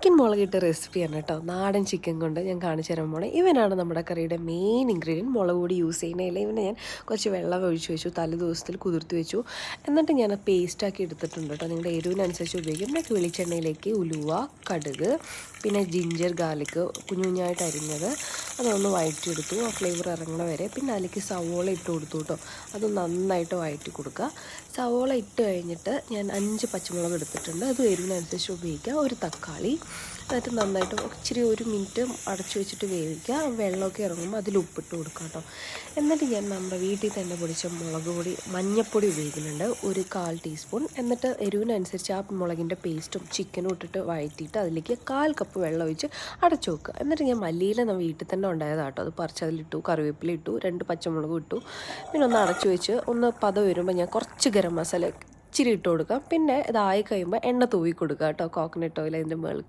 Chicken മുളകിട്ട റെസിപ്പിയാണ് കേട്ടോ. നാടൻ ചിക്കൻ കൊണ്ട് ഞാൻ കാണിച്ചു തരാൻ പോണേ. ഇവനാണ് നമ്മുടെ കറിയുടെ മെയിൻ ഇൻഗ്രീഡിയൻറ്റ്. മുളക് പൊടി യൂസ് ചെയ്യുന്നതില്ല. ഇവനെ ഞാൻ കുറച്ച് വെള്ളം ഒഴിച്ച് വെച്ചു, തലേ ദിവസത്തിൽ കുതിർത്ത് വെച്ചു. എന്നിട്ട് ഞാൻ പേസ്റ്റാക്കി എടുത്തിട്ടുണ്ട് കേട്ടോ. നിങ്ങളുടെ എരിവിനനുസരിച്ച് ഉപയോഗിക്കും. പിന്നെ വെളിച്ചെണ്ണയിലേക്ക് ഉലുവ, കടുക്, പിന്നെ ജിഞ്ചർ ഗാർലിക് കുഞ്ഞു കുഞ്ഞായിട്ട് അരിഞ്ഞത് അതൊന്ന് വഴറ്റിയെടുത്തു. ആ ഫ്ലേവർ ഇറങ്ങണ വരെ. പിന്നെ അതിലേക്ക് സവോള ഇട്ട് കൊടുത്തു കേട്ടോ. അത് നന്നായിട്ട് വഴറ്റി കൊടുക്കുക. സവോള ഇട്ട് കഴിഞ്ഞിട്ട് ഞാൻ 5 പച്ചമുളക് എടുത്തിട്ടുണ്ട്. അത് എരിവിനനുസരിച്ച് ഉപയോഗിക്കുക. ഒരു തക്കാളി, എന്നിട്ട് നന്നായിട്ട് ഇച്ചിരി 1 മിനിറ്റ് അടച്ചു വെച്ചിട്ട് വേവിക്കുക. വെള്ളമൊക്കെ ഇറങ്ങുമ്പോൾ അതിൽ ഉപ്പിട്ട് കൊടുക്കുക കേട്ടോ. എന്നിട്ട് ഞാൻ നമ്മുടെ വീട്ടിൽ തന്നെ പൊടിച്ച മുളക് പൊടി, മഞ്ഞൾപ്പൊടി ഉപയോഗിക്കുന്നുണ്ട്, ഒരു 1/4 ടീസ്പൂൺ. എന്നിട്ട് എരിവിനനുസരിച്ച് ആ മുളകിൻ്റെ പേസ്റ്റും ചിക്കനും ഇട്ടിട്ട് വഴറ്റിയിട്ട് അതിലേക്ക് 1/4 കപ്പ് വെള്ളം ഒഴിച്ച് അടച്ചു വെക്കുക. എന്നിട്ട് ഞാൻ മല്ലിയില നമ്മൾ വീട്ടിൽ തന്നെ ഉണ്ടായതാട്ടോ, അത് പറിച്ച് അതിലിട്ടു, കറിവേപ്പില ഇട്ടു, 2 പച്ചമുളകും ഇട്ടു. പിന്നെ ഒന്ന് അടച്ചു വെച്ച് ഒന്ന് പത വരുമ്പോൾ ഞാൻ കുറച്ച് ഗരം മസാല ഇച്ചിരി ഇട്ട് കൊടുക്കാം. പിന്നെ ഇതായി കഴിയുമ്പോൾ എണ്ണ തൂവി കൊടുക്കുക കേട്ടോ, കോക്കനട്ട് ഓയിൽ അതിൻ്റെ മുകളിൽ.